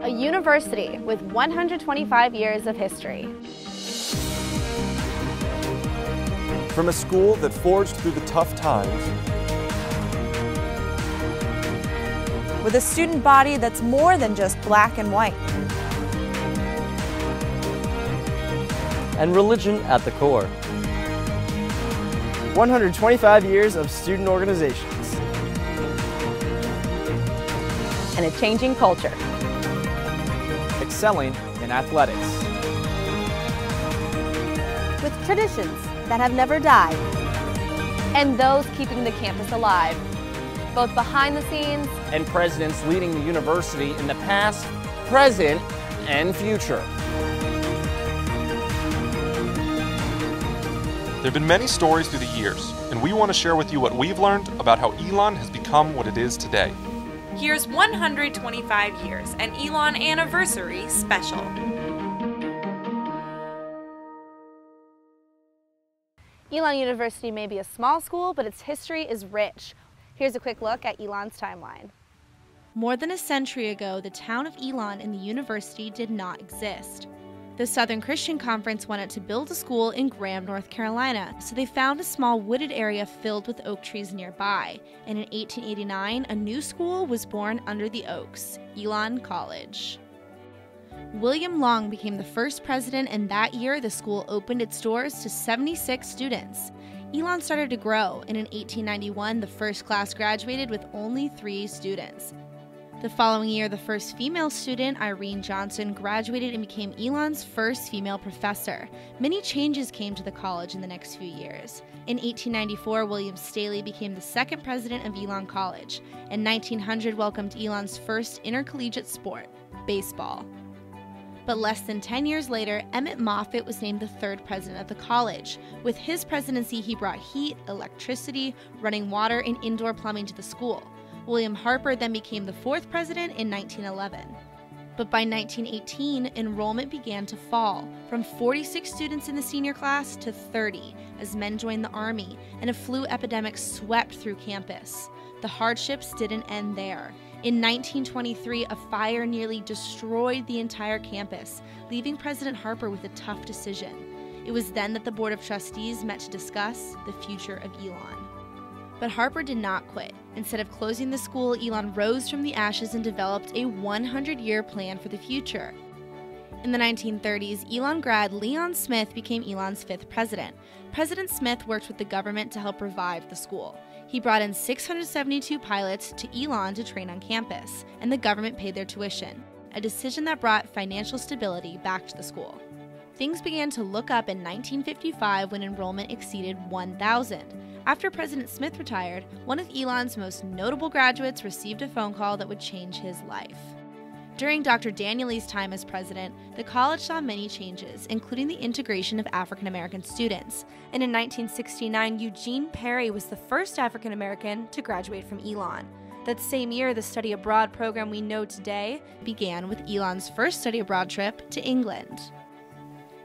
a university with 125 years of history. From a school that forged through the tough times, with a student body that's more than just black and white, and religion at the core. 125 years of student organizations. And a changing culture. Excelling in athletics. With traditions that have never died. And those keeping the campus alive, both behind the scenes and presidents leading the university in the past, present, and future. There have been many stories through the years, and we want to share with you what we've learned about how Elon has become what it is today. Here's 125 years, an Elon anniversary special. Elon University may be a small school, but its history is rich. Here's a quick look at Elon's timeline. More than a century ago, the town of Elon and the university did not exist. The Southern Christian Conference wanted to build a school in Graham, North Carolina, so they found a small wooded area filled with oak trees nearby. And in 1889, a new school was born under the oaks, Elon College. William Long became the first president, and that year the school opened its doors to 76 students. Elon started to grow, and in 1891 the first class graduated with only 3 students. The following year, the first female student, Irene Johnson, graduated and became Elon's first female professor. Many changes came to the college in the next few years. In 1894, William Staley became the second president of Elon College, and 1900 welcomed Elon's first intercollegiate sport, baseball. But less than 10 years later, Emmett Moffett was named the third president of the college. With his presidency, he brought heat, electricity, running water, and indoor plumbing to the school. William Harper then became the fourth president in 1911. But by 1918, enrollment began to fall, from 46 students in the senior class to 30, as men joined the army, and a flu epidemic swept through campus. The hardships didn't end there. In 1923, a fire nearly destroyed the entire campus, leaving President Harper with a tough decision. It was then that the Board of Trustees met to discuss the future of Elon. But Harper did not quit. Instead of closing the school, Elon rose from the ashes and developed a 100-year plan for the future. In the 1930s, Elon grad Leon Smith became Elon's 5th president. President Smith worked with the government to help revive the school. He brought in 672 pilots to Elon to train on campus, and the government paid their tuition, a decision that brought financial stability back to the school. Things began to look up in 1955 when enrollment exceeded 1,000. After President Smith retired, one of Elon's most notable graduates received a phone call that would change his life. During Dr. Danieley's time as president, the college saw many changes, including the integration of African American students. And in 1969, Eugene Perry was the first African American to graduate from Elon. That same year, the study abroad program we know today began with Elon's first study abroad trip to England.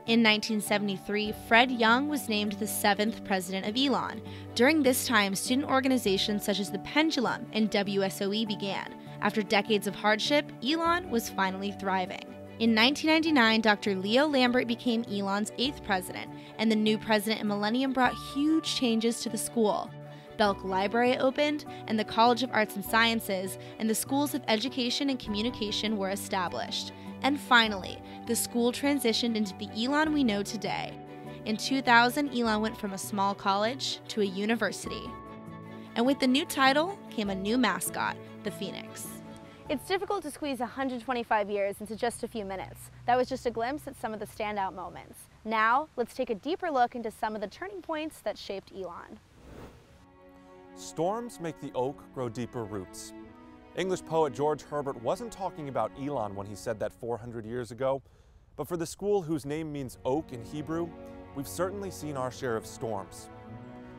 In 1973, Fred Young was named the 7th president of Elon. During this time, student organizations such as the Pendulum and WSOE began. After decades of hardship, Elon was finally thriving. In 1999, Dr. Leo Lambert became Elon's 8th president, and the new president and Millennium brought huge changes to the school. Belk Library opened, and the College of Arts and Sciences and the Schools of Education and Communication were established. And finally, the school transitioned into the Elon we know today. In 2000, Elon went from a small college to a university. And with the new title came a new mascot, the Phoenix. It's difficult to squeeze 125 years into just a few minutes. That was just a glimpse at some of the standout moments. Now, let's take a deeper look into some of the turning points that shaped Elon. storms make the oak grow deeper roots. English poet George Herbert wasn't talking about Elon when he said that 400 years ago, but for the school whose name means oak in Hebrew, we've certainly seen our share of storms.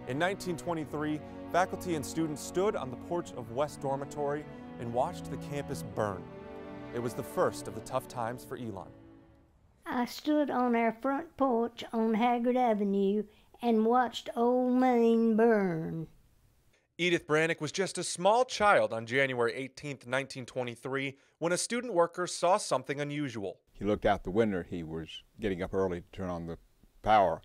In 1923, faculty and students stood on the porch of West Dormitory and watched the campus burn. It was the first of the tough times for Elon. I stood on our front porch on Haggard Avenue and watched Old Main burn. Edith Brannick was just a small child on January 18, 1923, when a student worker saw something unusual. He looked out the window. He was getting up early to turn on the power,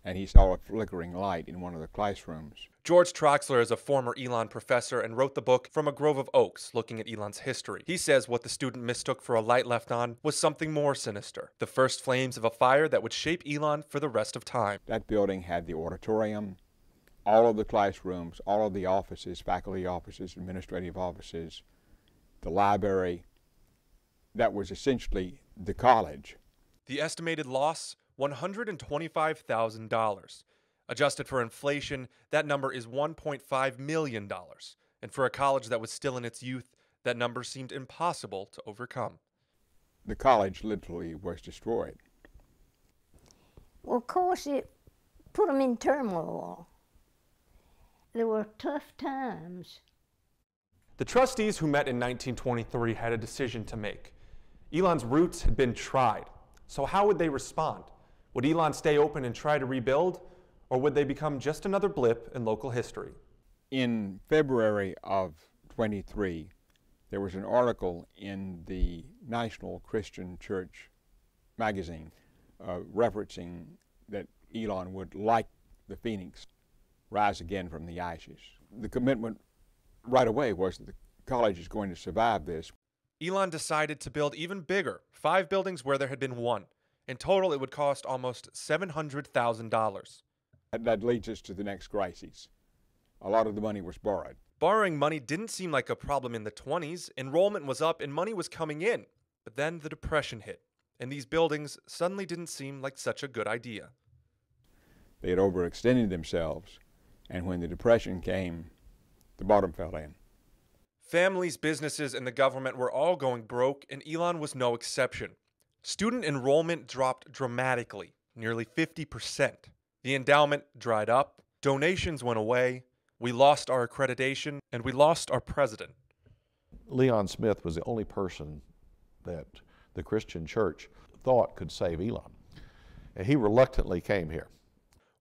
and he saw a flickering light in one of the classrooms. George Troxler is a former Elon professor and wrote the book From a Grove of Oaks, looking at Elon's history. He says what the student mistook for a light left on was something more sinister, the first flames of a fire that would shape Elon for the rest of time. That building had the auditorium, all of the classrooms, all of the offices, faculty offices, administrative offices, the library. That was essentially the college. The estimated loss, $125,000. Adjusted for inflation, that number is $1.5 million. And for a college that was still in its youth, that number seemed impossible to overcome. The college literally was destroyed. Well, of course, it put them in turmoil. There were tough times. The trustees who met in 1923 had a decision to make. Elon's roots had been tried, so how would they respond? Would Elon stay open and try to rebuild, or would they become just another blip in local history? In February of 23, there was an article in the National Christian Church magazine referencing that Elon would, like the phoenix, rise again from the ashes. The commitment right away was that the college is going to survive this. Elon decided to build even bigger, 5 buildings where there had been 1. In total, it would cost almost $700,000. That leads us to the next crisis. A lot of the money was borrowed. Borrowing money didn't seem like a problem in the 20s. Enrollment was up and money was coming in. But then the Depression hit, and these buildings suddenly didn't seem like such a good idea. They had overextended themselves, and when the Depression came, the bottom fell in. Families, businesses, and the government were all going broke, and Elon was no exception. Student enrollment dropped dramatically, nearly 50%. The endowment dried up, donations went away, we lost our accreditation, and we lost our president. Leon Smith was the only person that the Christian church thought could save Elon. And he reluctantly came here.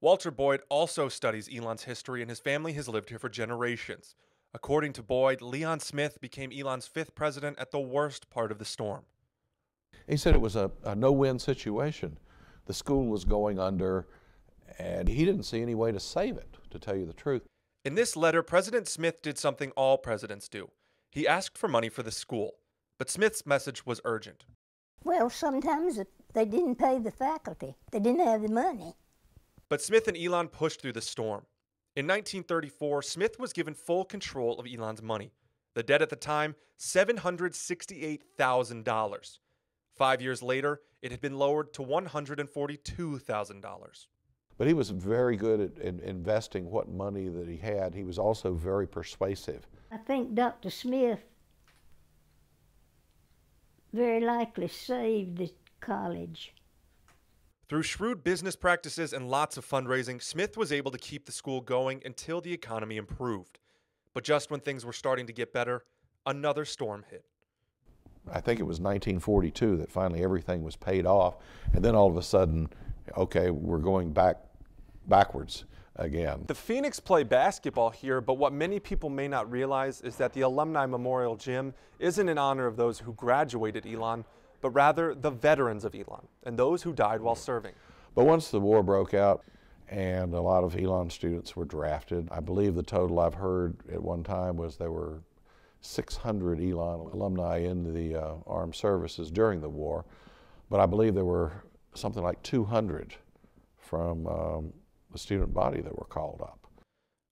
Walter Boyd also studies Elon's history, and his family has lived here for generations. According to Boyd, Leon Smith became Elon's 5th president at the worst part of the storm. He said it was a no-win situation. The school was going under, and he didn't see any way to save it, to tell you the truth. In this letter, President Smith did something all presidents do. He asked for money for the school, but Smith's message was urgent. Well, sometimes they didn't pay the faculty. They didn't have the money. But Smith and Elon pushed through the storm. In 1934, Smith was given full control of Elon's money. The debt at the time, $768,000. 5 years later, it had been lowered to $142,000. But he was very good at investing what money that he had. He was also very persuasive. I think Dr. Smith very likely saved the college. Through shrewd business practices and lots of fundraising, Smith was able to keep the school going until the economy improved. But just when things were starting to get better, another storm hit. I think it was 1942 that finally everything was paid off, and then all of a sudden, okay, we're going backwards again. The Phoenix play basketball here, but what many people may not realize is that the Alumni Memorial Gym isn't in honor of those who graduated Elon, but rather the veterans of Elon and those who died while serving. But once the war broke out and a lot of Elon students were drafted, I believe the total I've heard at one time was there were 600 Elon alumni in the armed services during the war, but I believe there were something like 200 from the student body that were called up.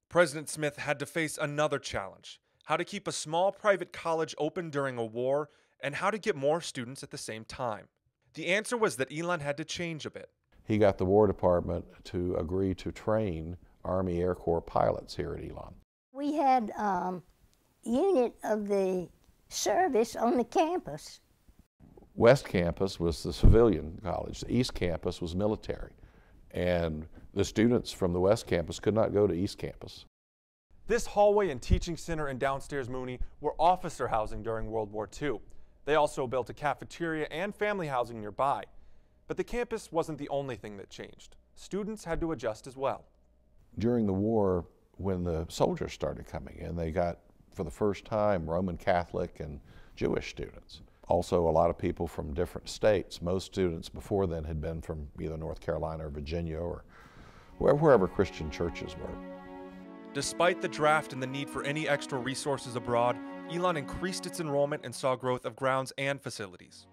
President Smith had to face another challenge: how to keep a small private college open during a war and how to get more students at the same time. The answer was that Elon had to change a bit. He got the War Department to agree to train Army Air Corps pilots here at Elon. We had unit of the service on the campus. West Campus was the civilian college. The East Campus was military. And the students from the West Campus could not go to East Campus. This hallway and teaching center and downstairs Mooney were officer housing during World War II. They also built a cafeteria and family housing nearby. But the campus wasn't the only thing that changed. Students had to adjust as well. During the war, when the soldiers started coming in. They got, for the first time, Roman Catholic and Jewish students. Also, a lot of people from different states. Most students before then had been from either North Carolina or Virginia or wherever Christian churches were. Despite the draft and the need for any extra resources abroad, Elon increased its enrollment and saw growth of grounds and facilities.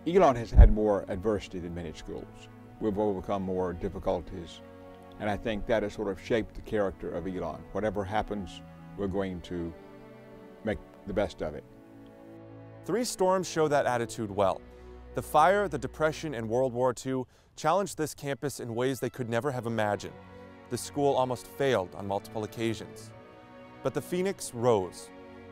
Elon has had more adversity than many schools. We've overcome more difficulties, and I think that has sort of shaped the character of Elon. Whatever happens, we're going to make the best of it. 3 storms show that attitude well. The fire, the Depression, and World War II challenged this campus in ways they could never have imagined. The school almost failed on multiple occasions. But the phoenix rose.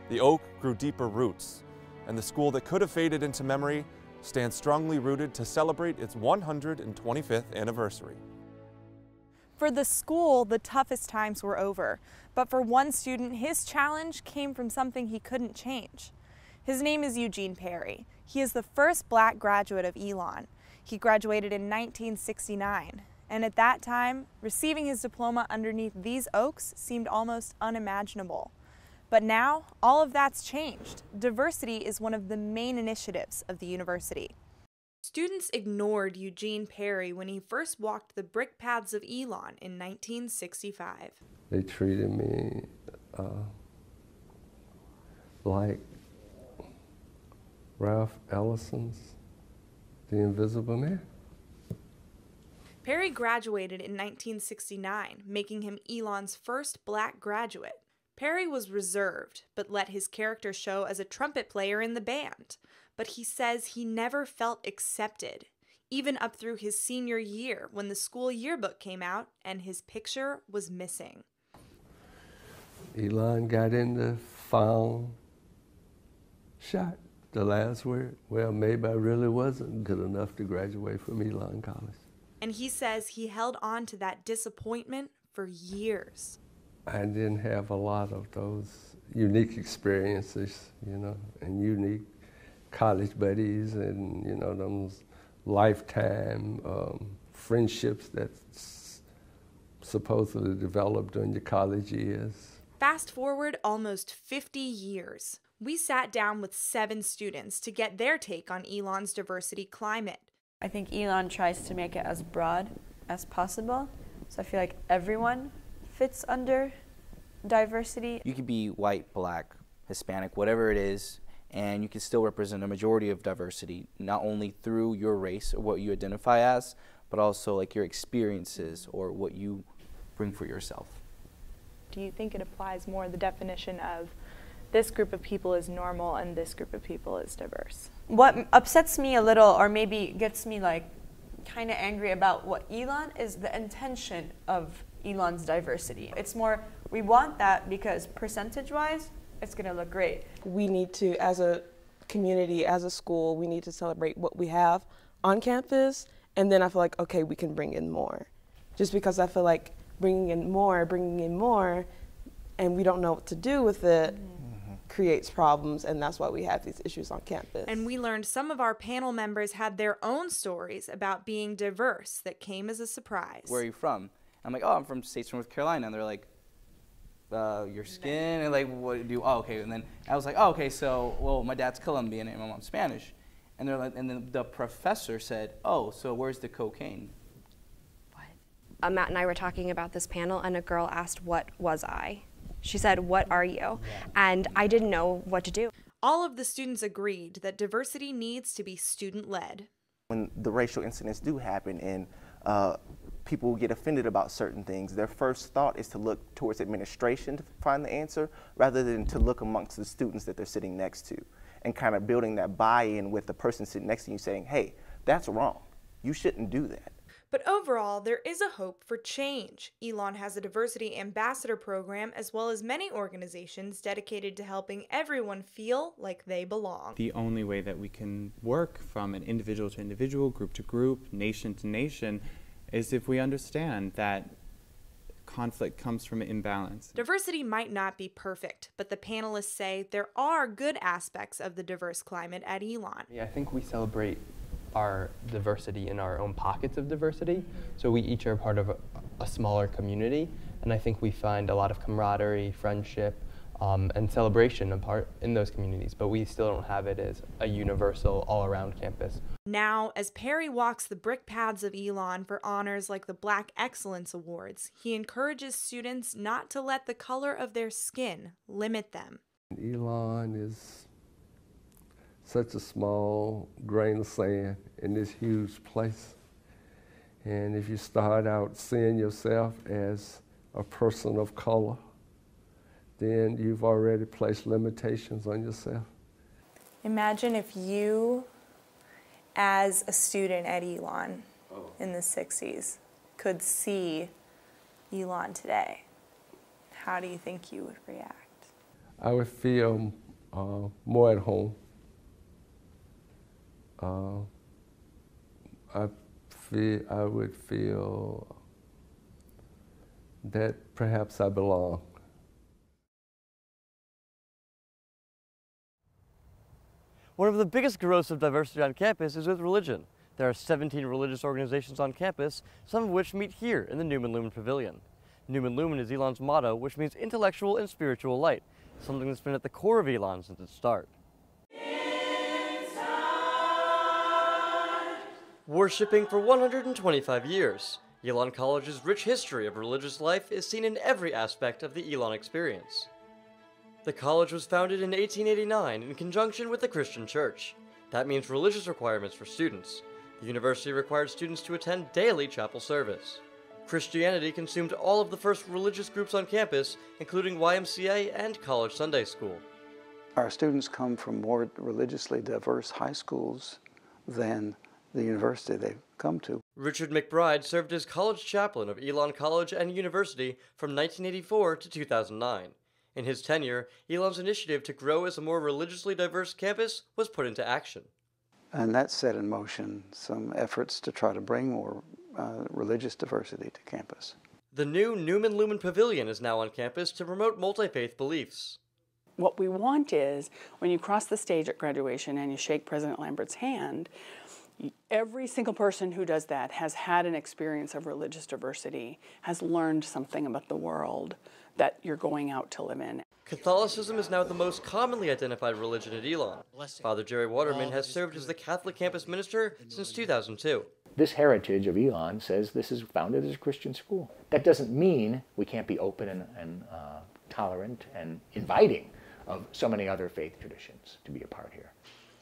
The oak grew deeper roots, and the school that could have faded into memory stands strongly rooted to celebrate its 125th anniversary. For the school, the toughest times were over, but for one student, his challenge came from something he couldn't change. His name is Eugene Perry. He is the first black graduate of Elon. He graduated in 1969, and at that time, receiving his diploma underneath these oaks seemed almost unimaginable. But now, all of that's changed. Diversity is one of the main initiatives of the university. Students ignored Eugene Perry when he first walked the brick paths of Elon in 1965. They treated me like Ralph Ellison's The Invisible Man. Perry graduated in 1969, making him Elon's first black graduate. Perry was reserved, but let his character show as a trumpet player in the band. But he says he never felt accepted, even up through his senior year when the school yearbook came out and his picture was missing. Elon got in the found shot, the last word. Well, maybe I really wasn't good enough to graduate from Elon College. And he says he held on to that disappointment for years. I didn't have a lot of those unique experiences, you know, and unique college buddies and, you know, those lifetime friendships that's supposedly developed during your college years. Fast forward almost 50 years. We sat down with 7 students to get their take on Elon's diversity climate. I think Elon tries to make it as broad as possible, so I feel like everyone fits under diversity. You could be white, black, Hispanic, whatever it is, and you can still represent a majority of diversity, not only through your race or what you identify as, but also like your experiences or what you bring for yourself. Do you think it applies more the definition of this group of people is normal and this group of people is diverse? What upsets me a little, or maybe gets me like kind of angry about what Elon, is the intention of Elon's diversity. It's more, we want that because percentage-wise, it's going to look great. We need to, as a community, as a school, we need to celebrate what we have on campus, and then I feel like, okay, we can bring in more. Just because I feel like bringing in more, and we don't know what to do with it, creates problems, and that's why we have these issues on campus. And we learned some of our panel members had their own stories about being diverse that came as a surprise. Where are you from? I'm like, oh, I'm from states from North Carolina. And they're like, your skin? And like, what do you, oh, okay. And then I was like, oh, okay, so, well, my dad's Colombian and my mom's Spanish. And they're like, and then the professor said, oh, so where's the cocaine? Matt and I were talking about this panel, and a girl asked, what was I? She said, what are you? And I didn't know what to do. All of the students agreed that diversity needs to be student-led. When the racial incidents do happen and people get offended about certain things, their first thought is to look towards administration to find the answer rather than to look amongst the students that they're sitting next to, and kind of building that buy-in with the person sitting next to you saying, hey, that's wrong. You shouldn't do that. But overall, there is a hope for change. Elon has a diversity ambassador program as well as many organizations dedicated to helping everyone feel like they belong. The only way that we can work from an individual to individual, group to group, nation to nation, is if we understand that conflict comes from imbalance. Diversity might not be perfect, but the panelists say there are good aspects of the diverse climate at Elon. I think we celebrate our diversity in our own pockets of diversity. So we each are part of a smaller community, and I think we find a lot of camaraderie, friendship, and celebration apart in those communities, but we still don't have it as a universal all-around campus. Now, as Perry walks the brick paths of Elon for honors like the Black Excellence Awards, he encourages students not to let the color of their skin limit them. Elon is such a small grain of sand in this huge place. And if you start out seeing yourself as a person of color, then you've already placed limitations on yourself. Imagine if you, as a student at Elon in the 60s, could see Elon today. How do you think you would react? I would feel more at home. I would feel that perhaps I belong. One of the biggest growths of diversity on campus is with religion. There are 17 religious organizations on campus, some of which meet here in the Newman Lumen Pavilion. Newman Lumen is Elon's motto, which means intellectual and spiritual light, something that's been at the core of Elon since its start. Worshipping for 125 years, Elon College's rich history of religious life is seen in every aspect of the Elon experience. The college was founded in 1889 in conjunction with the Christian Church. That means religious requirements for students. The university required students to attend daily chapel service. Christianity consumed all of the first religious groups on campus, including YMCA and college Sunday school. Our students come from more religiously diverse high schools than the university they've come to. Richard McBride served as college chaplain of Elon College and University from 1984 to 2009. In his tenure, Elon's initiative to grow as a more religiously diverse campus was put into action. And that set in motion some efforts to try to bring more religious diversity to campus. The new Newman Lumen Pavilion is now on campus to promote multi-faith beliefs. What we want is, when you cross the stage at graduation and you shake President Lambert's hand, every single person who does that has had an experience of religious diversity, has learned something about the world that you're going out to live in. Catholicism is now the most commonly identified religion at Elon. Father Jerry Waterman has served as the Catholic campus minister since 2002. This heritage of Elon says this is founded as a Christian school. That doesn't mean we can't be open and tolerant and inviting of so many other faith traditions to be a part here.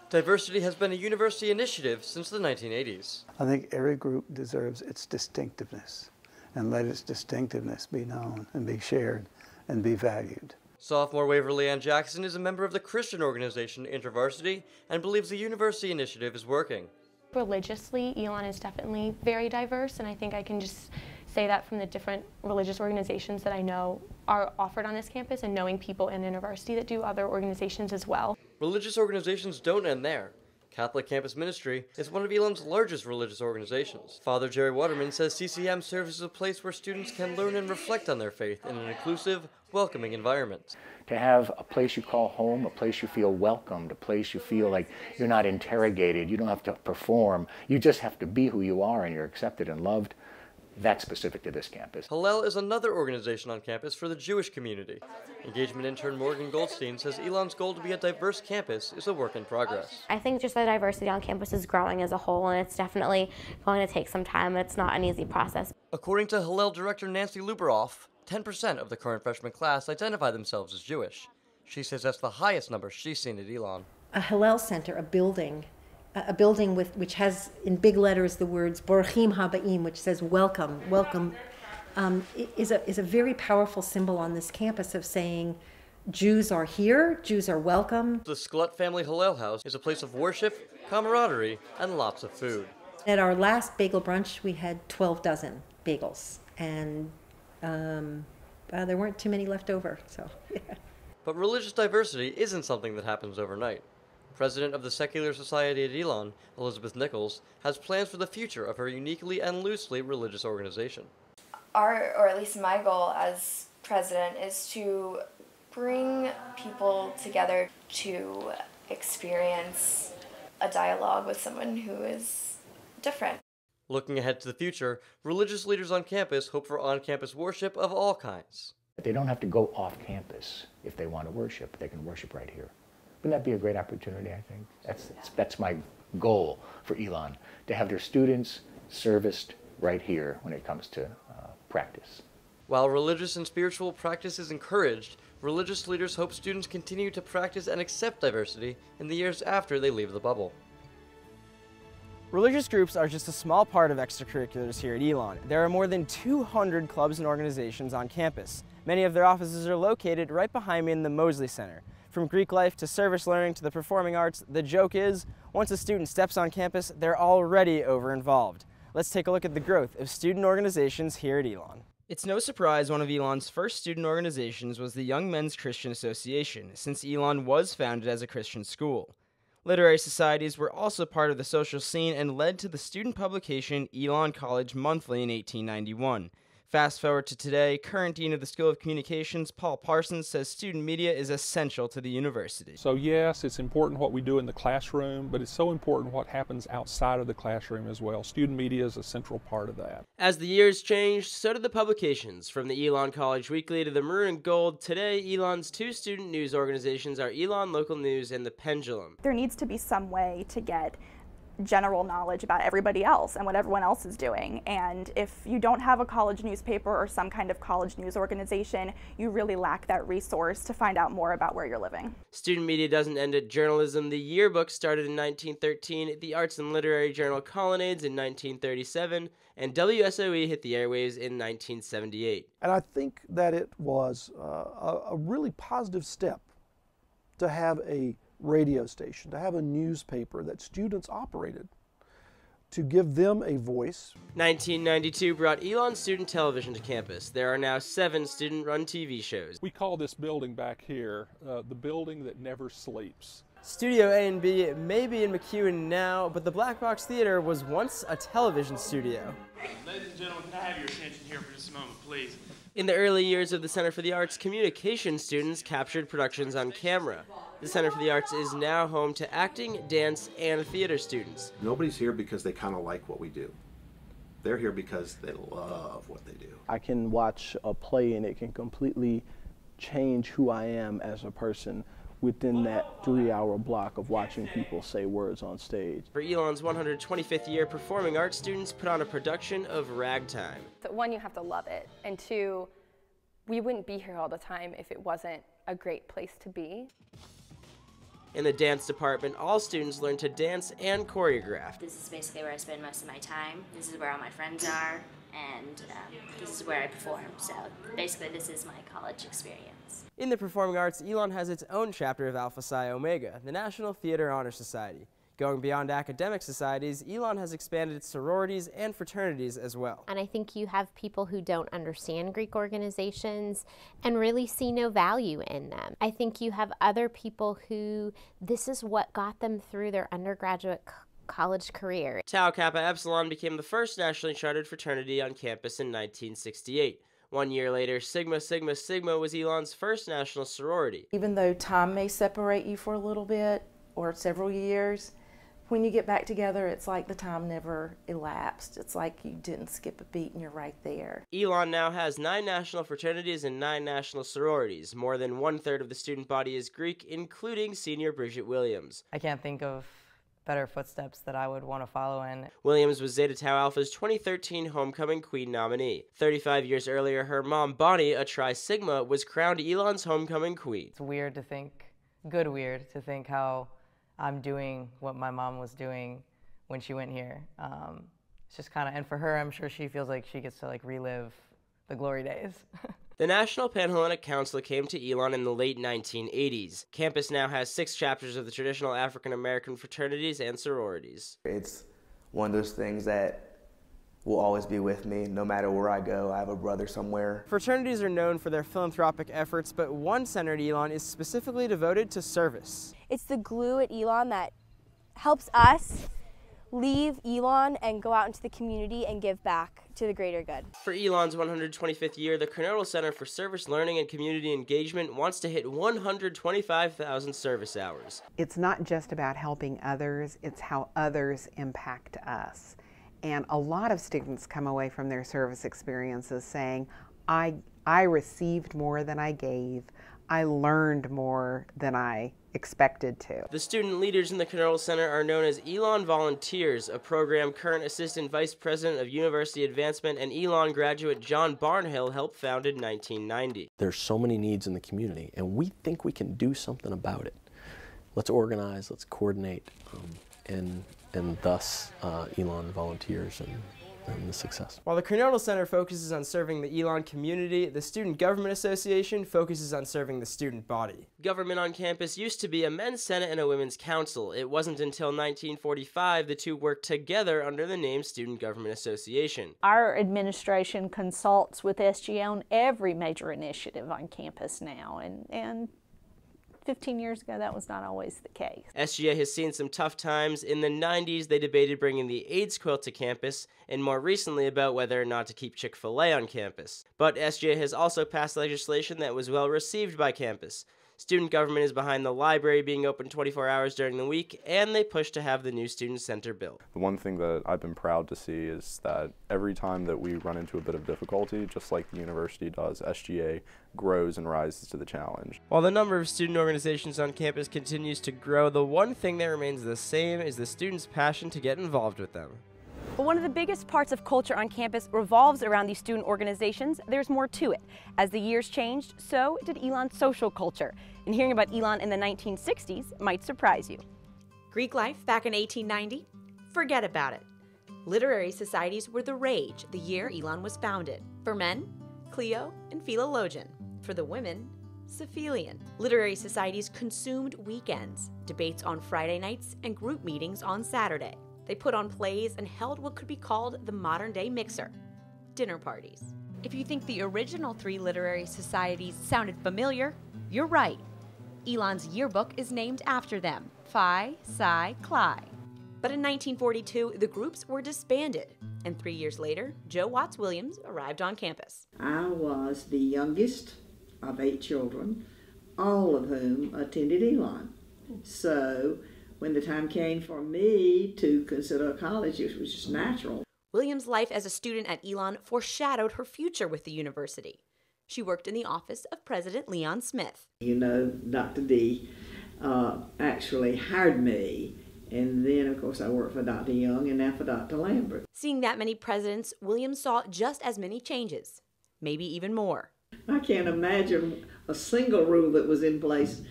Diversity has been a university initiative since the 1980s. I think every group deserves its distinctiveness, and let its distinctiveness be known and be shared and be valued. Sophomore Waverly Ann Jackson is a member of the Christian organization InterVarsity and believes the university initiative is working. Religiously, Elon is definitely very diverse, and I think I can just say that from the different religious organizations that I know are offered on this campus and knowing people in InterVarsity that do other organizations as well. Religious organizations don't end there. Catholic Campus Ministry is one of Elon's largest religious organizations. Father Jerry Waterman says CCM serves as a place where students can learn and reflect on their faith in an inclusive, welcoming environment. To have a place you call home, a place you feel welcomed, a place you feel like you're not interrogated, you don't have to perform, you just have to be who you are and you're accepted and loved. That's specific to this campus. Hillel is another organization on campus for the Jewish community. Engagement intern Morgan Goldstein says Elon's goal to be a diverse campus is a work in progress. I think just the diversity on campus is growing as a whole, and it's definitely going to take some time. It's not an easy process. According to Hillel director Nancy Luberoff, 10% of the current freshman class identify themselves as Jewish. She says that's the highest number she's seen at Elon. A Hillel Center, a building which has in big letters the words Boruchim Habaim, which says welcome, welcome, is a very powerful symbol on this campus of saying Jews are here, Jews are welcome. The Sklut Family Hillel House is a place of worship, camaraderie, and lots of food. At our last bagel brunch, we had 12 dozen bagels, and there weren't too many left over, so yeah. But religious diversity isn't something that happens overnight. President of the Secular Society at Elon, Elizabeth Nichols, has plans for the future of her uniquely and loosely religious organization. Or at least my goal as president, is to bring people together to experience a dialogue with someone who is different. Looking ahead to the future, religious leaders on campus hope for on-campus worship of all kinds. They don't have to go off campus if they want to worship. They can worship right here. Wouldn't that be a great opportunity, I think? That's my goal for Elon, to have their students serviced right here when it comes to practice. While religious and spiritual practice is encouraged, religious leaders hope students continue to practice and accept diversity in the years after they leave the bubble. Religious groups are just a small part of extracurriculars here at Elon. There are more than 200 clubs and organizations on campus. Many of their offices are located right behind me in the Mosley Center. From Greek life to service learning to the performing arts, the joke is, once a student steps on campus, they're already over-involved. Let's take a look at the growth of student organizations here at Elon. It's no surprise one of Elon's first student organizations was the Young Men's Christian Association, since Elon was founded as a Christian school. Literary societies were also part of the social scene and led to the student publication Elon College Monthly in 1891. Fast forward to today, current Dean of the School of Communications, Paul Parsons, says student media is essential to the university. So yes, it's important what we do in the classroom, but it's so important what happens outside of the classroom as well. Student media is a central part of that. As the years changed, so did the publications. From the Elon College Weekly to the Maroon and Gold, today Elon's two student news organizations are Elon Local News and The Pendulum. There needs to be some way to get general knowledge about everybody else and what everyone else is doing. And if you don't have a college newspaper or some kind of college news organization, you really lack that resource to find out more about where you're living. Student media doesn't end at journalism. The Yearbook started in 1913, the Arts and Literary Journal Colonnades in 1937, and WSOE hit the airwaves in 1978. And I think that it was a really positive step to have a radio station, to have a newspaper that students operated, to give them a voice. 1992 brought Elon Student Television to campus. There are now 7 student-run TV shows. We call this building back here the building that never sleeps. Studio A and B may be in McEwen now, but the Black Box Theater was once a television studio. Ladies and gentlemen, can I have your attention here for just a moment, please? In the early years of the Center for the Arts, communication students captured productions on camera. The Center for the Arts is now home to acting, dance, and theater students. Nobody's here because they kind of like what we do. They're here because they love what they do. I can watch a play and it can completely change who I am as a person within that 3-hour block of watching people say words on stage. For Elon's 125th year, performing arts students put on a production of Ragtime. So 1, you have to love it, and 2, we wouldn't be here all the time if it wasn't a great place to be. In the dance department, all students learn to dance and choreograph. This is basically where I spend most of my time. This is where all my friends are, and this is where I perform. So basically this is my college experience. In the performing arts, Elon has its own chapter of Alpha Psi Omega, the National Theater Honor Society. Going beyond academic societies, Elon has expanded its sororities and fraternities as well. And I think you have people who don't understand Greek organizations and really see no value in them. I think you have other people who this is what got them through their undergraduate college career. Tau Kappa Epsilon became the first nationally chartered fraternity on campus in 1968. 1 year later, Sigma Sigma Sigma was Elon's first national sorority. Even though time may separate you for a little bit or several years, when you get back together, it's like the time never elapsed. It's like you didn't skip a beat and you're right there. Elon now has 9 national fraternities and 9 national sororities. More than 1/3 of the student body is Greek, including senior Bridget Williams. I can't think of better footsteps that I would want to follow in. Williams was Zeta Tau Alpha's 2013 Homecoming Queen nominee. 35 years earlier, her mom, Bonnie, a Tri Sigma, was crowned Elon's Homecoming Queen. It's weird to think, good weird, to think how I'm doing what my mom was doing when she went here. It's just kind of, and for her, I'm sure she feels like she gets to relive the glory days. The National Panhellenic Council came to Elon in the late 1980s. Campus now has 6 chapters of the traditional African-American fraternities and sororities. It's one of those things that will always be with me no matter where I go. I have a brother somewhere. Fraternities are known for their philanthropic efforts, but one center at Elon is specifically devoted to service. It's the glue at Elon that helps us leave Elon and go out into the community and give back to the greater good. For Elon's 125th year, the Kernodle Center for Service Learning and Community Engagement wants to hit 125,000 service hours. It's not just about helping others, it's how others impact us. And a lot of students come away from their service experiences saying, I received more than I gave. I learned more than I expected to. The student leaders in the Knoll Center are known as Elon Volunteers, a program current Assistant Vice President of University Advancement and Elon graduate John Barnhill helped found in 1990. There's so many needs in the community, and we think we can do something about it. Let's organize, let's coordinate, and thus Elon Volunteers and the success. While the Knoll Center focuses on serving the Elon community, the Student Government Association focuses on serving the student body. Government on campus used to be a men's senate and a women's council. It wasn't until 1945 the two worked together under the name Student Government Association. Our administration consults with SGA on every major initiative on campus now, and 15 years ago, that was not always the case. SGA has seen some tough times. In the 90s, they debated bringing the AIDS quilt to campus, and more recently about whether or not to keep Chick-fil-A on campus. But SGA has also passed legislation that was well received by campus. Student government is behind the library being open 24 hours during the week, and they push to have the new student center built. The one thing that I've been proud to see is that every time that we run into a bit of difficulty, just like the university does, SGA grows and rises to the challenge. While the number of student organizations on campus continues to grow, the one thing that remains the same is the students' passion to get involved with them. But one of the biggest parts of culture on campus revolves around these student organizations. There's more to it. As the years changed, so did Elon's social culture. And hearing about Elon in the 1960s might surprise you. Greek life back in 1890? Forget about it. Literary societies were the rage the year Elon was founded. For men, Clio and Philologian. For the women, Sophelian. Literary societies consumed weekends, debates on Friday nights, and group meetings on Saturday. They put on plays and held what could be called the modern-day mixer, dinner parties. If you think the original three literary societies sounded familiar, you're right. Elon's yearbook is named after them, Phi Psi Cli. But in 1942, the groups were disbanded, and 3 years later, Joe Watts Williams arrived on campus. I was the youngest of 8 children, all of whom attended Elon. So when the time came for me to consider college, it was just natural. Williams' life as a student at Elon foreshadowed her future with the university. She worked in the office of President Leon Smith. You know, Dr. D actually hired me, and then, of course, I worked for Dr. Young and now for Dr. Lambert. Seeing that many presidents, Williams saw just as many changes, maybe even more. I can't imagine a single rule that was in place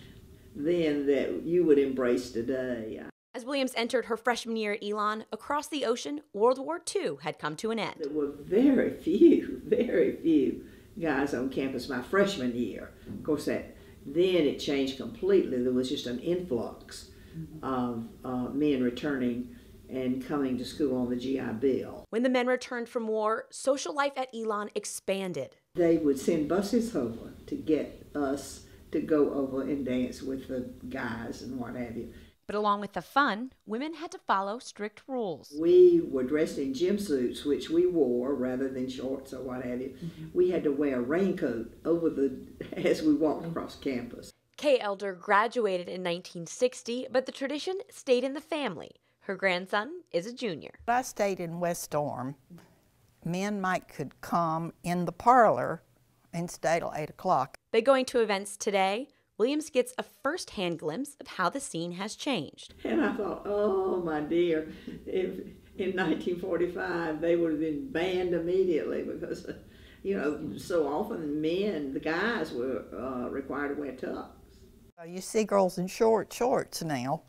then that you would embrace today. As Williams entered her freshman year at Elon, across the ocean, World War II had come to an end. There were very few guys on campus my freshman year. Of course, then it changed completely. There was just an influx of men returning and coming to school on the GI Bill. When the men returned from war, social life at Elon expanded. They would send buses over to get us to go over and dance with the guys and what have you. But along with the fun, women had to follow strict rules. We were dressed in gym suits, which we wore rather than shorts or what have you. We had to wear a raincoat over as we walked across campus. Kay Elder graduated in 1960, but the tradition stayed in the family. Her grandson is a junior. I stayed in West Orm. Me and Mike could come in the parlor and stay till 8 o'clock. By going to events today, Williams gets a first-hand glimpse of how the scene has changed. And I thought, oh my dear, if in 1945 they would have been banned immediately because, you know, so often men, the guys were required to wear tux. You see girls in shorts now,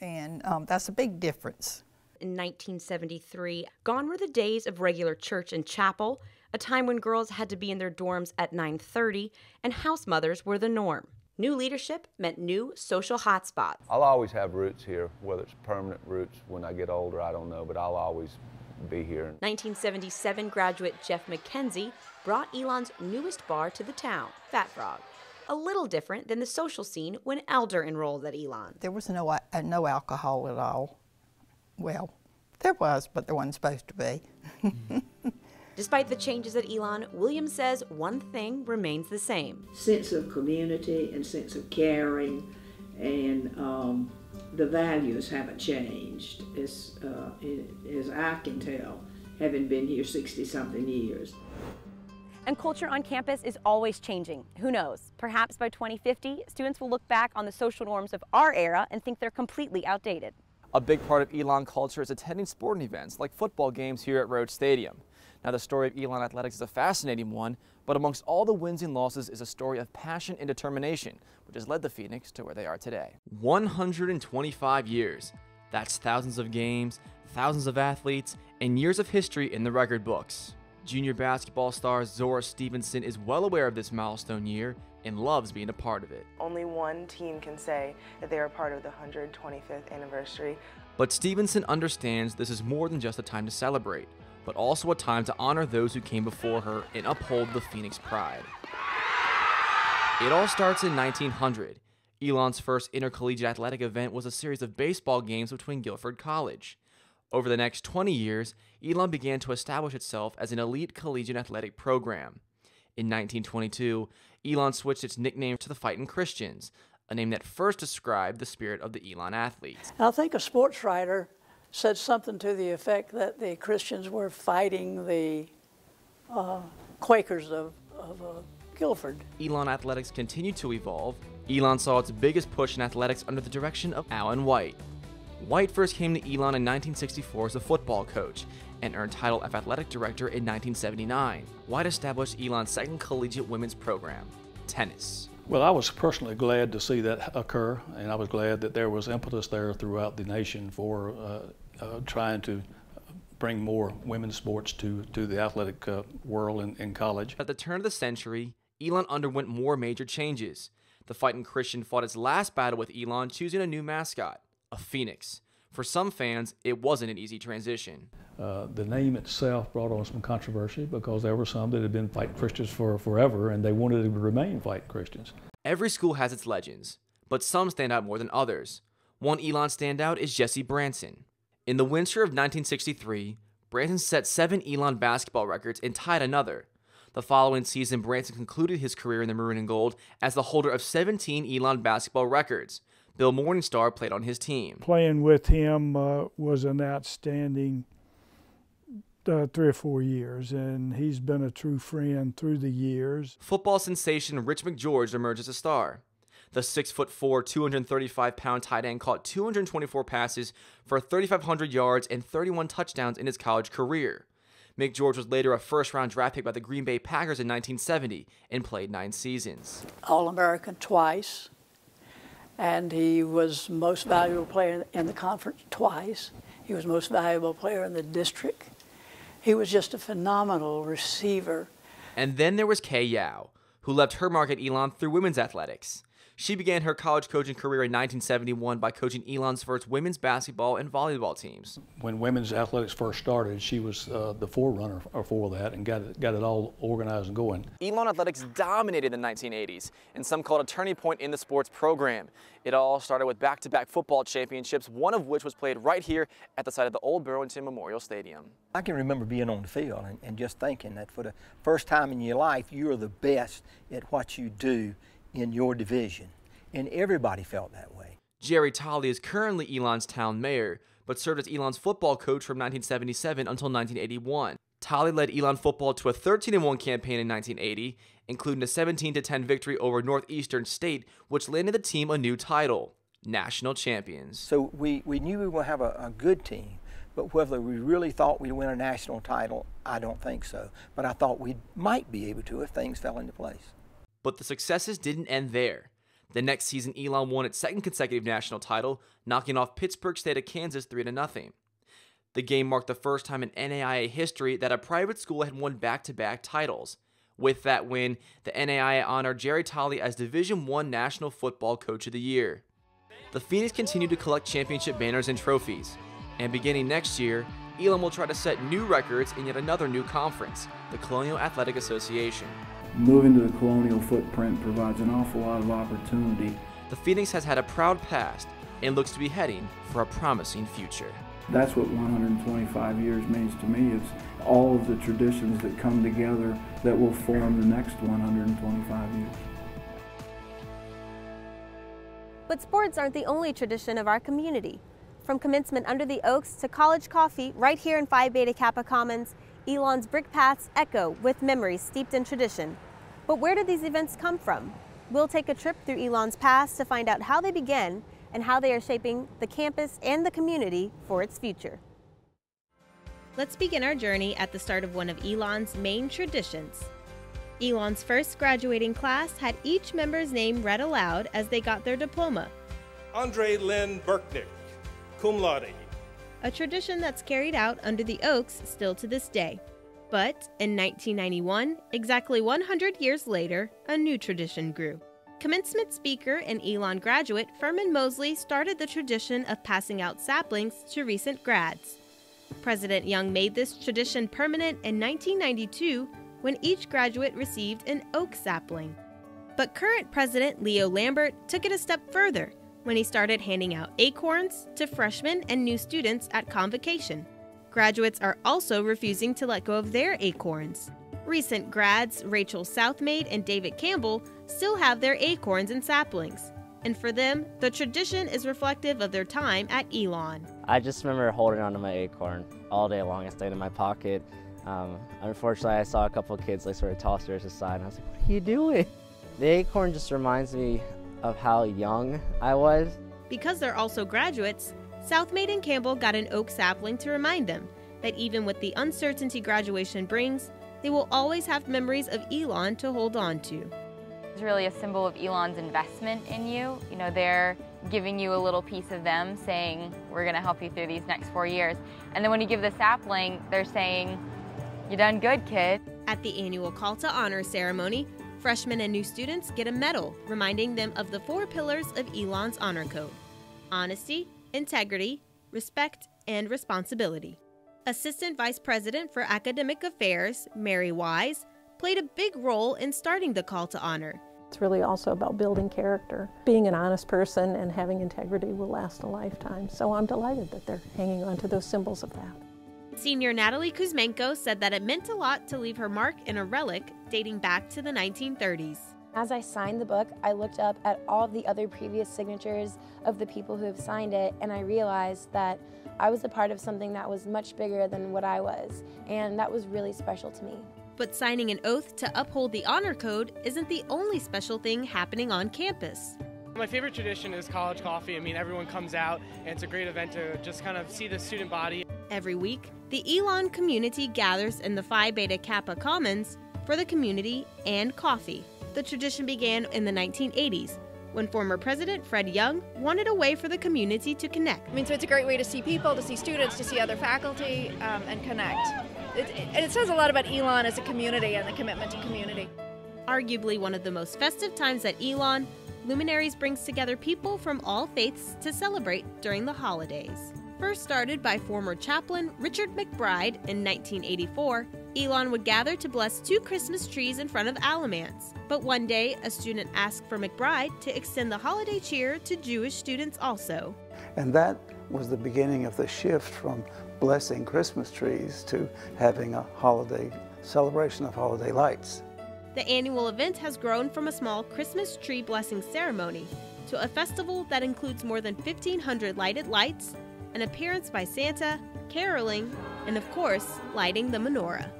and that's a big difference. In 1973, gone were the days of regular church and chapel, a time when girls had to be in their dorms at 9:30 and house mothers were the norm. New leadership meant new social hotspots. I'll always have roots here, whether it's permanent roots when I get older, I don't know, but I'll always be here. 1977 graduate Jeff McKenzie brought Elon's newest bar to the town, Fat Frog. A little different than the social scene when Elder enrolled at Elon. There was no alcohol at all. Well, there was, but there wasn't supposed to be. Despite the changes at Elon, Williams says one thing remains the same. Sense of community and sense of caring and the values haven't changed, as I can tell, having been here 60-something years. And culture on campus is always changing. Who knows? Perhaps by 2050, students will look back on the social norms of our era and think they're completely outdated. A big part of Elon culture is attending sporting events like football games here at Rhodes Stadium. Now, the story of Elon Athletics is a fascinating one, but amongst all the wins and losses is a story of passion and determination, which has led the Phoenix to where they are today. 125 years. That's thousands of games, thousands of athletes, and years of history in the record books. Junior basketball star Zora Stevenson is well aware of this milestone year and loves being a part of it. Only one team can say that they are part of the 125th anniversary. But Stevenson understands this is more than just a time to celebrate, but also a time to honor those who came before her and uphold the Phoenix pride. It all starts in 1900. Elon's first intercollegiate athletic event was a series of baseball games between Guilford College. Over the next 20 years, Elon began to establish itself as an elite collegiate athletic program. In 1922, Elon switched its nickname to the Fightin' Christians, a name that first described the spirit of the Elon athletes. I think a sports writer said something to the effect that the Christians were fighting the Quakers of Guilford. Elon Athletics continued to evolve. Elon saw its biggest push in athletics under the direction of Alan White. White first came to Elon in 1964 as a football coach and earned title of athletic director in 1979. White established Elon's second collegiate women's program, tennis. Well, I was personally glad to see that occur, and I was glad that there was impetus there throughout the nation for trying to bring more women's sports to the athletic world in college. At the turn of the century, Elon underwent more major changes. The Fightin' Christian fought its last battle with Elon, choosing a new mascot, a phoenix. For some fans, it wasn't an easy transition. The name itself brought on some controversy because there were some that had been Fightin' Christians for forever and they wanted to remain Fightin' Christians. Every school has its legends, but some stand out more than others. One Elon standout is Jesse Branson. In the winter of 1963, Branson set 7 Elon basketball records and tied another. The following season, Branson concluded his career in the maroon and gold as the holder of 17 Elon basketball records. Bill Morningstar played on his team. Playing with him was an outstanding 3 or 4 years, and he's been a true friend through the years. Football sensation Rich McGeorge emerged as a star. The 6'4", 235-pound tight end caught 224 passes for 3,500 yards and 31 touchdowns in his college career. McGeorge was later a first-round draft pick by the Green Bay Packers in 1970 and played 9 seasons. All-American twice, and he was most valuable player in the conference twice. He was most valuable player in the district. He was just a phenomenal receiver. And then there was Kay Yao, who left her mark at Elon through women's athletics. She began her college coaching career in 1971 by coaching Elon's first women's basketball and volleyball teams. When women's athletics first started, she was the forerunner for that and got it all organized and going. Elon Athletics dominated the 1980s, and some called a turning point in the sports program. It all started with back-to-back football championships, one of which was played right here at the site of the old Burlington Memorial Stadium. I can remember being on the field and just thinking that for the first time in your life, you're the best at what you do in your division, and everybody felt that way. Jerry Tolley is currently Elon's town mayor, but served as Elon's football coach from 1977 until 1981. Tolley led Elon football to a 13-1 campaign in 1980, including a 17-10 victory over Northeastern State, which landed the team a new title, national champions. So we knew we were going to have a good team, but whether we really thought we'd win a national title, I don't think so. But I thought we might be able to if things fell into place. But the successes didn't end there. The next season, Elon won its second consecutive national title, knocking off Pittsburgh State of Kansas 3-0. The game marked the first time in NAIA history that a private school had won back-to-back titles. With that win, the NAIA honored Jerry Tolley as Division I National Football Coach of the Year. The Phoenix continued to collect championship banners and trophies, and beginning next year, Elon will try to set new records in yet another new conference, the Colonial Athletic Association. Moving to the Colonial footprint provides an awful lot of opportunity. The Phoenix has had a proud past and looks to be heading for a promising future. That's what 125 years means to me. It's all of the traditions that come together that will form the next 125 years. But sports aren't the only tradition of our community. From commencement under the oaks to college coffee right here in Phi Beta Kappa Commons, Elon's brick paths echo with memories steeped in tradition. But where did these events come from? We'll take a trip through Elon's past to find out how they began and how they are shaping the campus and the community for its future. Let's begin our journey at the start of one of Elon's main traditions. Elon's first graduating class had each member's name read aloud as they got their diploma. Andre Lynn Berknick, cum laude. A tradition that's carried out under the oaks still to this day. But in 1991, exactly 100 years later, a new tradition grew. Commencement speaker and Elon graduate Furman Mosley started the tradition of passing out saplings to recent grads. President Young made this tradition permanent in 1992 when each graduate received an oak sapling. But current President Leo Lambert took it a step further when he started handing out acorns to freshmen and new students at convocation. Graduates are also refusing to let go of their acorns. Recent grads Rachel Southmaid and David Campbell still have their acorns and saplings. And for them, the tradition is reflective of their time at Elon. I just remember holding onto my acorn all day long. It stayed in my pocket. Unfortunately, I saw a couple of kids sort of toss theirs aside, and I was like, what are you doing? The acorn just reminds me of how young I was. Because they're also graduates, Southmaid and Campbell got an oak sapling to remind them that even with the uncertainty graduation brings, they will always have memories of Elon to hold on to. It's really a symbol of Elon's investment in you. You know, they're giving you a little piece of them, saying, we're going to help you through these next 4 years. And then when you give the sapling, they're saying, you done good, kid. At the annual Call to Honor ceremony, freshmen and new students get a medal reminding them of the 4 pillars of Elon's honor code: honesty, integrity, respect, and responsibility. Assistant Vice President for Academic Affairs, Mary Wise, played a big role in starting the Call to Honor. It's really also about building character. Being an honest person and having integrity will last a lifetime. So I'm delighted that they're hanging on to those symbols of that. Senior Natalie Kuzmenko said that it meant a lot to leave her mark in a relic dating back to the 1930s. As I signed the book, I looked up at all of the other previous signatures of the people who have signed it, and I realized that I was a part of something that was much bigger than what I was, and that was really special to me. But signing an oath to uphold the honor code isn't the only special thing happening on campus. My favorite tradition is college coffee. I mean, everyone comes out, and it's a great event to just kind of see the student body. Every week, the Elon community gathers in the Phi Beta Kappa Commons for the community and coffee. The tradition began in the 1980s when former President Fred Young wanted a way for the community to connect. I mean, so it's a great way to see people, to see students, to see other faculty, and connect. And it says a lot about Elon as a community and the commitment to community. Arguably one of the most festive times at Elon, Luminaries brings together people from all faiths to celebrate during the holidays. First started by former chaplain Richard McBride in 1984, Elon would gather to bless 2 Christmas trees in front of Alamance. But one day, a student asked for McBride to extend the holiday cheer to Jewish students also. And that was the beginning of the shift from blessing Christmas trees to having a holiday celebration of holiday lights. The annual event has grown from a small Christmas tree blessing ceremony to a festival that includes more than 1,500 lighted lights, an appearance by Santa, caroling, and of course, lighting the menorah.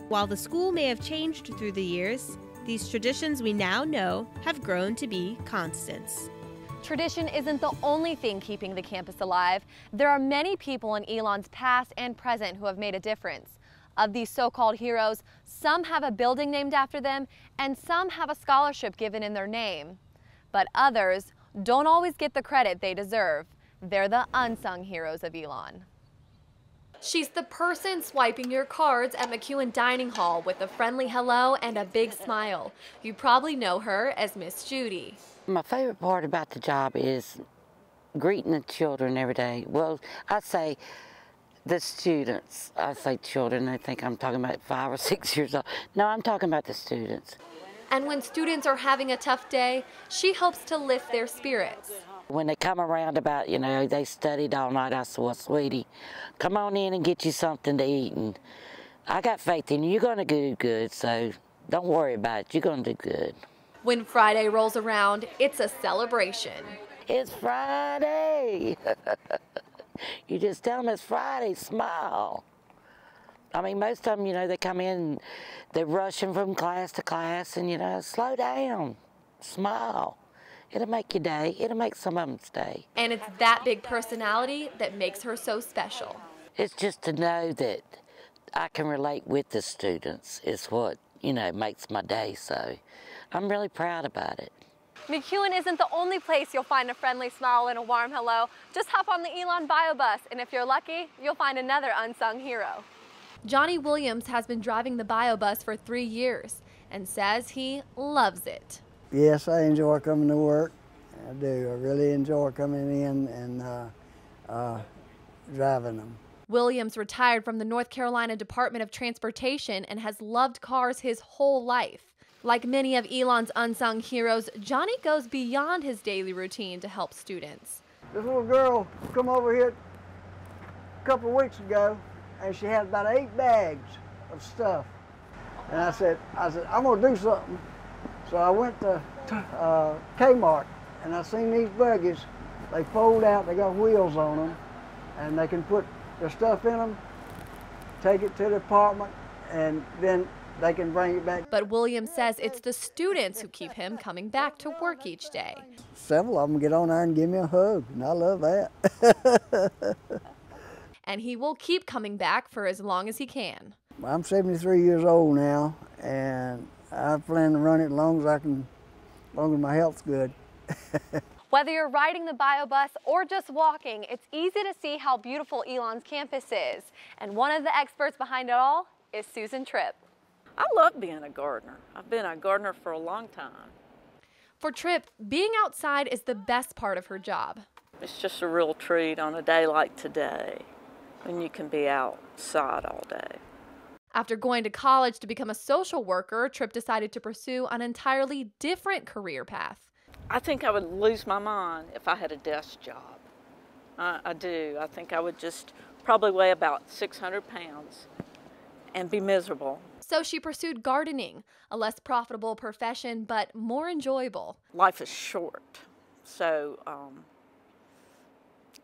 While the school may have changed through the years, these traditions we now know have grown to be constants. Tradition isn't the only thing keeping the campus alive. There are many people in Elon's past and present who have made a difference. Of these so-called heroes, some have a building named after them, and some have a scholarship given in their name. But others don't always get the credit they deserve. They're the unsung heroes of Elon. She's the person swiping your cards at McEwen Dining Hall with a friendly hello and a big smile. You probably know her as Miss Judy. My favorite part about the job is greeting the children every day. Well, I say the students. I say children, they think I'm talking about 5 or 6 years old. No, I'm talking about the students. And when students are having a tough day, she helps to lift their spirits. When they come around about, you know, they studied all night, I said, well, sweetie, come on in and get you something to eat. And I got faith in you. You're going to do good, so don't worry about it. You're going to do good. When Friday rolls around, it's a celebration. It's Friday. You just tell them it's Friday, smile. I mean, most of them, you know, they come in, they're rushing from class to class, and, you know, slow down, smile. It'll make your day. It'll make some of them's day. And it's that big personality that makes her so special. It's just to know that I can relate with the students is what, you know, makes my day, so I'm really proud about it. McEwen isn't the only place you'll find a friendly smile and a warm hello. Just hop on the Elon Bio Bus, and if you're lucky, you'll find another unsung hero. Johnny Williams has been driving the Bio Bus for 3 years and says he loves it. Yes, I enjoy coming to work. I do. I really enjoy coming in and driving them. Williams retired from the North Carolina Department of Transportation and has loved cars his whole life. Like many of Elon's unsung heroes, Johnny goes beyond his daily routine to help students. This little girl come over here a couple of weeks ago, and she had about 8 bags of stuff. And I said, I'm gonna do something. So I went to Kmart, and I seen these buggies. They fold out, they got wheels on them, and they can put their stuff in them, take it to the apartment, and then they can bring it back. But Williams says it's the students who keep him coming back to work each day. Several of them get on there and give me a hug, and I love that. And he will keep coming back for as long as he can. I'm 73 years old now, and I plan to run it as long as I can, as long as my health's good. Whether you're riding the Bio Bus or just walking, it's easy to see how beautiful Elon's campus is. And one of the experts behind it all is Susan Tripp. I love being a gardener. I've been a gardener for a long time. For Tripp, being outside is the best part of her job. It's just a real treat on a day like today when you can be outside all day. After going to college to become a social worker, Tripp decided to pursue an entirely different career path. I think I would lose my mind if I had a desk job. I do. I think I would just probably weigh about 600 pounds and be miserable. So she pursued gardening, a less profitable profession, but more enjoyable. Life is short, so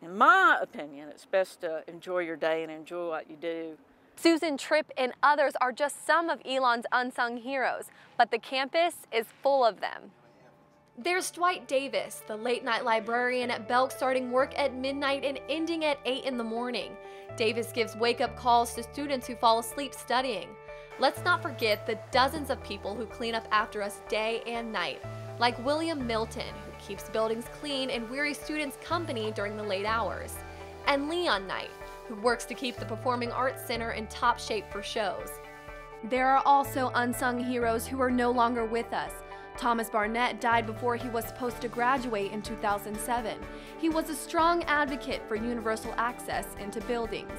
in my opinion, it's best to enjoy your day and enjoy what you do. Susan Tripp and others are just some of Elon's unsung heroes, but the campus is full of them. There's Dwight Davis, the late-night librarian at Belk, starting work at midnight and ending at 8 in the morning. Davis gives wake-up calls to students who fall asleep studying. Let's not forget the dozens of people who clean up after us day and night, like William Milton, who keeps buildings clean and weary students company during the late hours, and Leon Knight, who works to keep the Performing Arts Center in top shape for shows. There are also unsung heroes who are no longer with us. Thomas Barnett died before he was supposed to graduate in 2007. He was a strong advocate for universal access into buildings.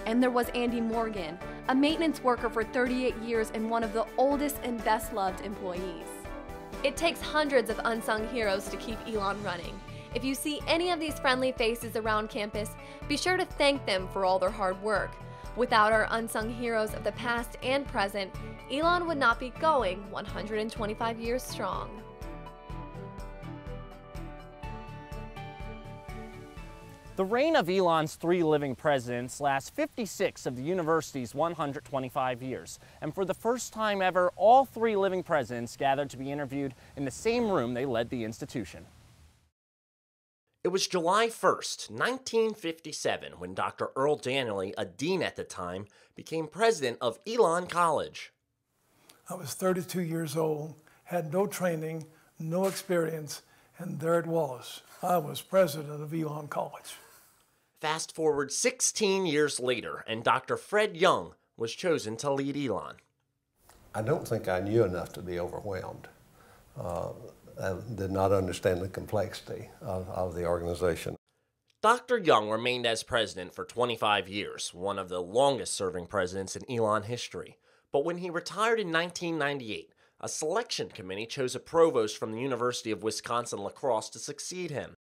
And there was Andy Morgan, a maintenance worker for 38 years and one of the oldest and best-loved employees. It takes hundreds of unsung heroes to keep Elon running. If you see any of these friendly faces around campus, be sure to thank them for all their hard work. Without our unsung heroes of the past and present, Elon would not be going 125 years strong. The reign of Elon's 3 living presidents lasts 56 of the university's 125 years. And for the first time ever, all 3 living presidents gathered to be interviewed in the same room they led the institution. It was July 1st, 1957, when Dr. Earl Daniely, a dean at the time, became president of Elon College. I was 32 years old, had no training, no experience, and there it was. I was president of Elon College. Fast forward 16 years later, and Dr. Fred Young was chosen to lead Elon. I don't think I knew enough to be overwhelmed. I did not understand the complexity of the organization. Dr. Young remained as president for 25 years, one of the longest-serving presidents in Elon history. But when he retired in 1998, a selection committee chose a provost from the University of Wisconsin-La Crosse to succeed him.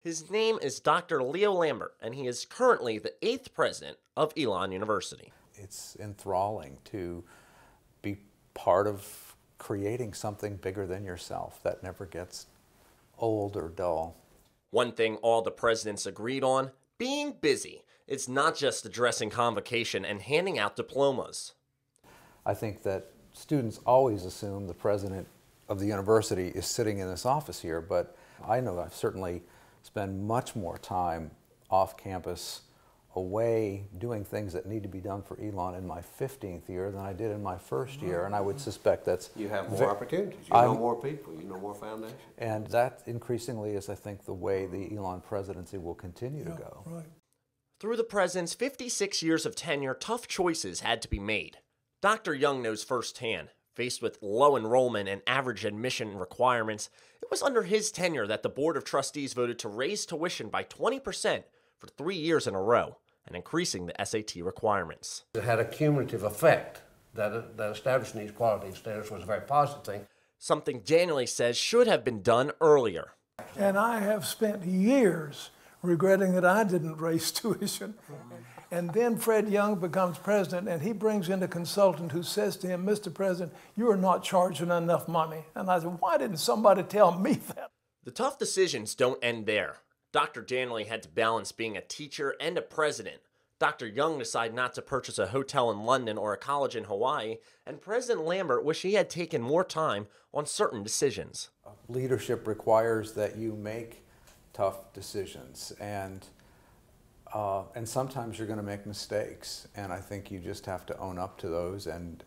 His name is Dr. Leo Lambert, and he is currently the 8th president of Elon University. It's enthralling to be part of creating something bigger than yourself that never gets old or dull. One thing all the presidents agreed on, being busy. It's not just addressing convocation and handing out diplomas. I think that students always assume the president of the university is sitting in this office here, but I know I've certainly spent much more time off campus, away, doing things that need to be done for Elon in my 15th year than I did in my first year, and I would suspect that's... You have more opportunities, you know more people, you know more foundations. And that increasingly is, I think, the way the Elon presidency will continue to go. Right. Through the president's 56 years of tenure, tough choices had to be made. Dr. Young knows firsthand. Faced with low enrollment and average admission requirements, it was under his tenure that the Board of Trustees voted to raise tuition by 20% for 3 years in a row, and increasing the SAT requirements. It had a cumulative effect that establishing these quality standards was a very positive thing. Something Daniele says should have been done earlier. And I have spent years regretting that I didn't raise tuition. And then Fred Young becomes president, and he brings in a consultant who says to him, Mr. President, you are not charging enough money. And I said, why didn't somebody tell me that? The tough decisions don't end there. Dr. Daniele had to balance being a teacher and a president. Dr. Young decided not to purchase a hotel in London or a college in Hawaii, and President Lambert wished he had taken more time on certain decisions. Leadership requires that you make tough decisions, and sometimes you're going to make mistakes, and I think you just have to own up to those and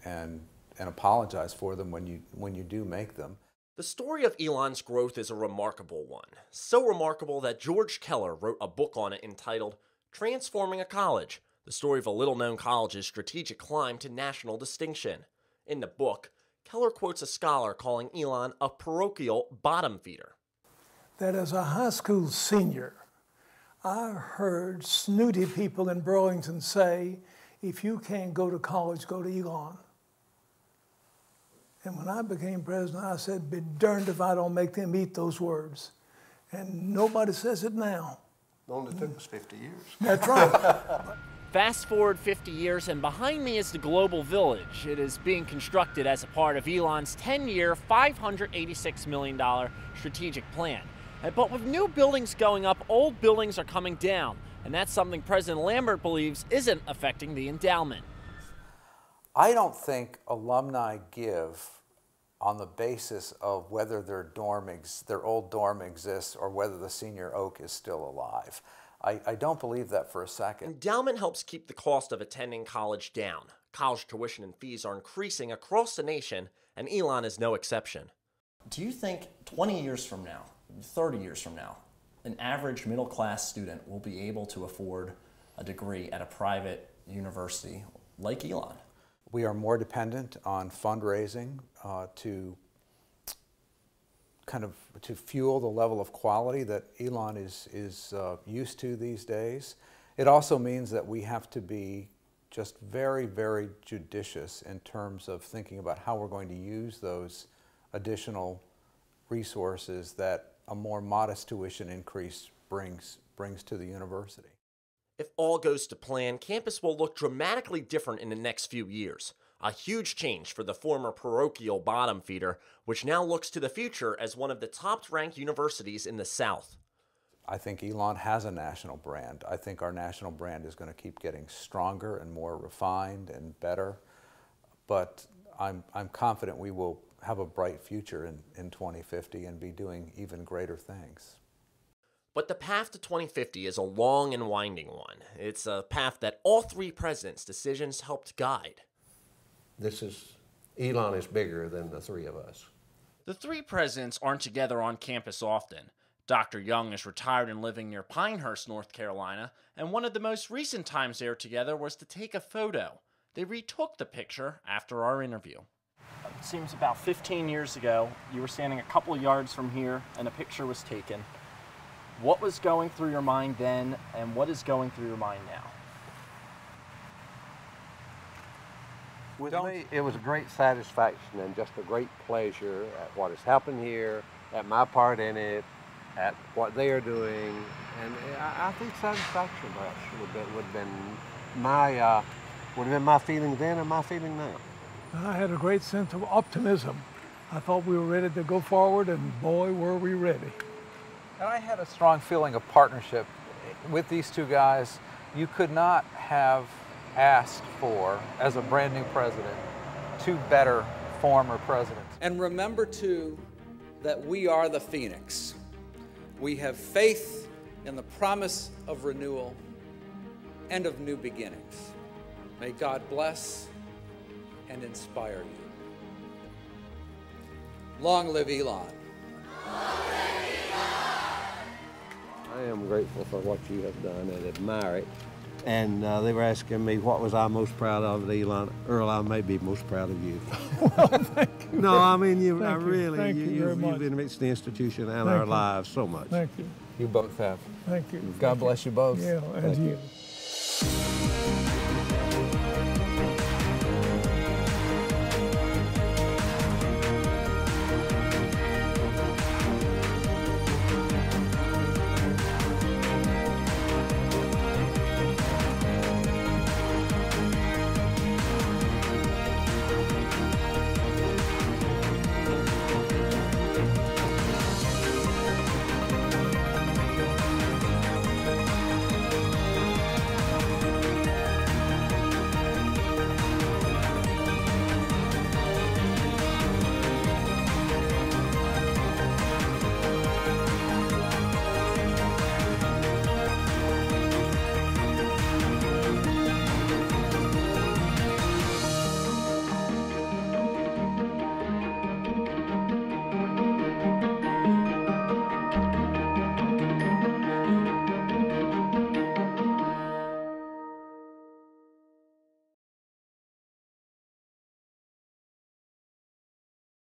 apologize for them when you do make them. The story of Elon's growth is a remarkable one. So remarkable that George Keller wrote a book on it entitled Transforming a College, the story of a little-known college's strategic climb to national distinction. In the book, Keller quotes a scholar calling Elon a parochial bottom feeder. That as a high school senior, I heard snooty people in Burlington say, if you can't go to college, go to Elon. And when I became president, I said, be darned if I don't make them eat those words. And nobody says it now. It only took us 50 years. That's right. Fast forward 50 years, and behind me is the Global Village. It is being constructed as a part of Elon's 10-year, $586 million strategic plan. But with new buildings going up, old buildings are coming down, and that's something President Lambert believes isn't affecting the endowment. I don't think alumni give on the basis of whether their old dorm exists or whether the senior oak is still alive. I don't believe that for a second. Endowment helps keep the cost of attending college down. College tuition and fees are increasing across the nation, and Elon is no exception. Do you think 20 years from now, 30 years from now, an average middle-class student will be able to afford a degree at a private university like Elon? We are more dependent on fundraising to fuel the level of quality that Elon is used to these days. It also means that we have to be just very, very judicious in terms of thinking about how we're going to use those additional resources that a more modest tuition increase brings to the university. If all goes to plan, campus will look dramatically different in the next few years. A huge change for the former parochial bottom feeder, which now looks to the future as one of the top-ranked universities in the South. I think Elon has a national brand. I think our national brand is going to keep getting stronger and more refined and better. But I'm confident we will have a bright future in 2050 and be doing even greater things. But the path to 2050 is a long and winding one. It's a path that all three presidents' decisions helped guide. Elon is bigger than the three of us. The three presidents aren't together on campus often. Dr. Young is retired and living near Pinehurst, North Carolina, and one of the most recent times they were together was to take a photo. They retook the picture after our interview. It seems about 15 years ago, you were standing a couple of yards from here and a picture was taken. What was going through your mind then, and what is going through your mind now? With me, it was a great satisfaction and just a great pleasure at what has happened here, at my part in it, at what they are doing, and I think satisfaction would have been my feeling then and my feeling now. I had a great sense of optimism. I thought we were ready to go forward, and boy, were we ready. And I had a strong feeling of partnership with these two guys. You could not have asked for, as a brand new president, two better former presidents. And remember too that we are the Phoenix. We have faith in the promise of renewal and of new beginnings. May God bless and inspire you. Long live Elon. I am grateful for what you have done and admire it. And they were asking me what was I most proud of, Elon. Earl, I may be most proud of you. Well, thank you. No, I mean, Thank you very much. you've enriched the institution and Thank our you. lives so much. Thank you. You both have. Thank you. God bless you both. Yeah, and Thank you.